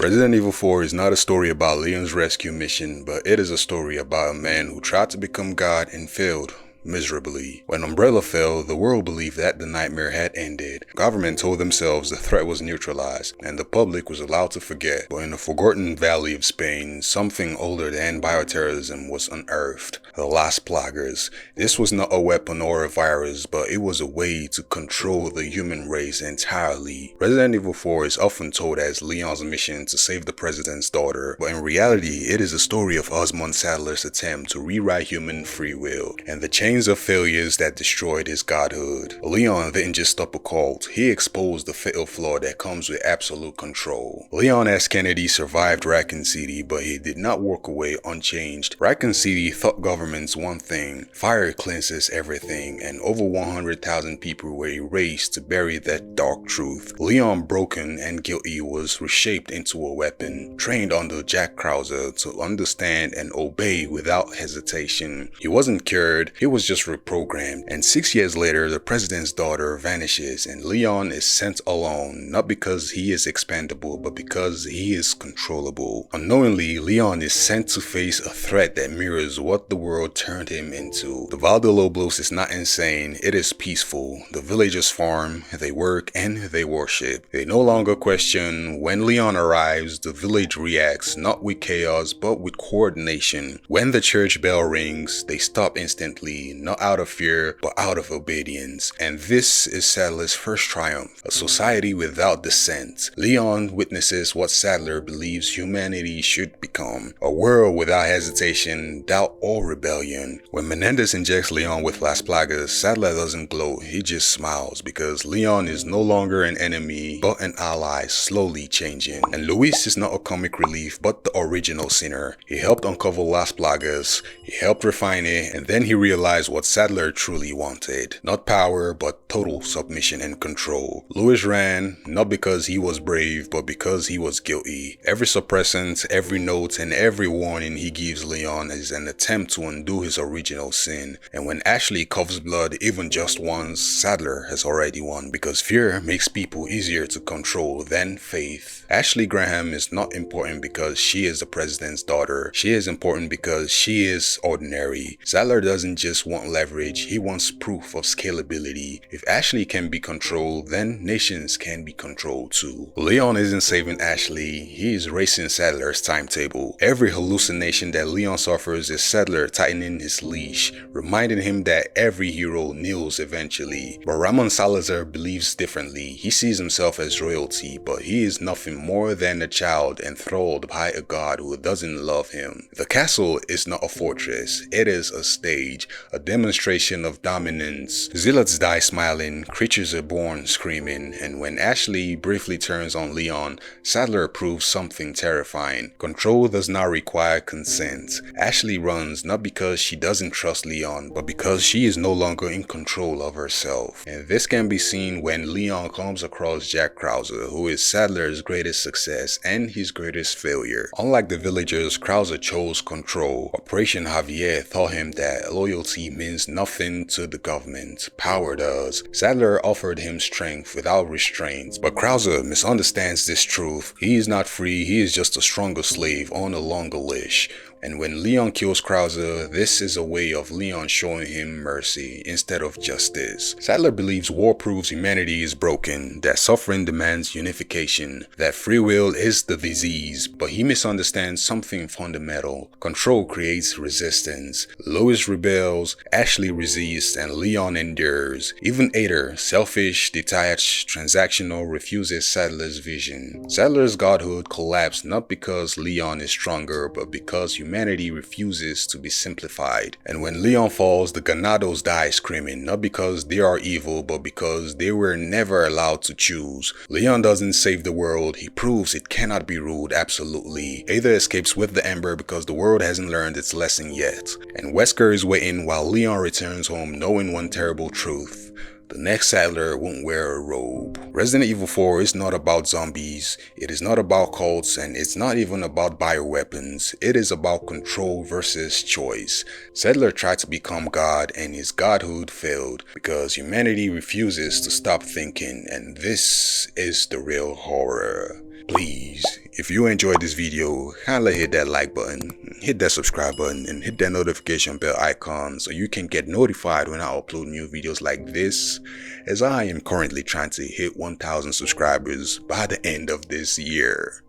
Resident Evil 4 is not a story about Leon's rescue mission, but it is a story about a man who tried to become God and failed miserably. When Umbrella fell, the world believed that the nightmare had ended. Government told themselves the threat was neutralized, and the public was allowed to forget. But in the forgotten valley of Spain, something older than bioterrorism was unearthed. The Las Plagas. This was not a weapon or a virus, but it was a way to control the human race entirely. Resident Evil 4 is often told as Leon's mission to save the president's daughter, but in reality, it is a story of Osmund Saddler's attempt to rewrite human free will, and the chains of failures that destroyed his godhood. Leon didn't just stop a cult, he exposed the fatal flaw that comes with absolute control. Leon S. Kennedy survived Raccoon City, but he did not walk away unchanged. Raccoon City taught governments one thing: fire cleanses everything, and over 100,000 people were erased to bury that dark truth. Leon, broken and guilty, was reshaped into a weapon, trained under Jack Krauser to understand and obey without hesitation. He wasn't cured, he was just reprogrammed, and 6 years later the president's daughter vanishes and Leon is sent alone, not because he is expendable but because he is controllable. Unknowingly, Leon is sent to face a threat that mirrors what the world turned him into. The Val de Lobos is not insane, it is peaceful. The villagers farm, they work, and they worship. They no longer question. When Leon arrives, the village reacts not with chaos but with coordination. When the church bell rings, they stop instantly, not out of fear, but out of obedience. And this is Saddler's first triumph, a society without dissent. Leon witnesses what Saddler believes humanity should become, a world without hesitation, doubt, or rebellion. When Menendez injects Leon with Las Plagas, Saddler doesn't gloat, he just smiles, because Leon is no longer an enemy, but an ally slowly changing. And Luis is not a comic relief, but the original sinner. He helped uncover Las Plagas, he helped refine it, and then he realized what Saddler truly wanted. Not power, but total submission and control. Luis ran, not because he was brave, but because he was guilty. Every suppressant, every note, and every warning he gives Leon is an attempt to undo his original sin. And when Ashley coughs blood even just once, Saddler has already won, because fear makes people easier to control than faith. Ashley Graham is not important because she is the president's daughter. She is important because she is ordinary. Saddler doesn't just want leverage, he wants proof of scalability. If Ashley can be controlled, then nations can be controlled too. Leon isn't saving Ashley, he is racing Saddler's timetable. Every hallucination that Leon suffers is Saddler tightening his leash, reminding him that every hero kneels eventually. But Ramon Salazar believes differently. He sees himself as royalty, but he is nothing more than a child enthralled by a god who doesn't love him. The castle is not a fortress, it is a stage, a demonstration of dominance. Zealots die smiling, creatures are born screaming, and when Ashley briefly turns on Leon, Saddler proves something terrifying. Control does not require consent. Ashley runs not because she doesn't trust Leon, but because she is no longer in control of herself. And this can be seen when Leon comes across Jack Krauser, who is Saddler's greatest success and his greatest failure. Unlike the villagers, Krauser chose control. Operation Javier taught him that loyalty means nothing to the government, power does. Saddler offered him strength without restraints, but Krauser misunderstands this truth. He is not free, he is just a stronger slave on a longer leash. And when Leon kills Krauser, this is a way of Leon showing him mercy instead of justice. Saddler believes war proves humanity is broken, that suffering demands unification, that free will is the disease, but he misunderstands something fundamental. Control creates resistance. Lois rebels, Ashley resists, and Leon endures. Even Ader, selfish, detached, transactional, refuses Saddler's vision. Saddler's godhood collapsed not because Leon is stronger, but because humanity refuses to be simplified. And when Leon falls, the Ganados die screaming, not because they are evil, but because they were never allowed to choose. Leon doesn't save the world, he proves it cannot be ruled absolutely. Ada escapes with the Ember because the world hasn't learned its lesson yet. And Wesker is waiting while Leon returns home knowing one terrible truth: the next Saddler won't wear a robe. Resident Evil 4 is not about zombies, it is not about cults, and it's not even about bioweapons. It is about control versus choice. Saddler tried to become God and his godhood failed because humanity refuses to stop thinking, and this is the real horror. Please, If you enjoyed this video, kindly hit that like button, hit that subscribe button, and hit that notification bell icon so you can get notified when I upload new videos like this, as I am currently trying to hit 1,000 subscribers by the end of this year.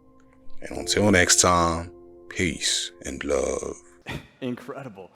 And until next time, peace and love. Incredible.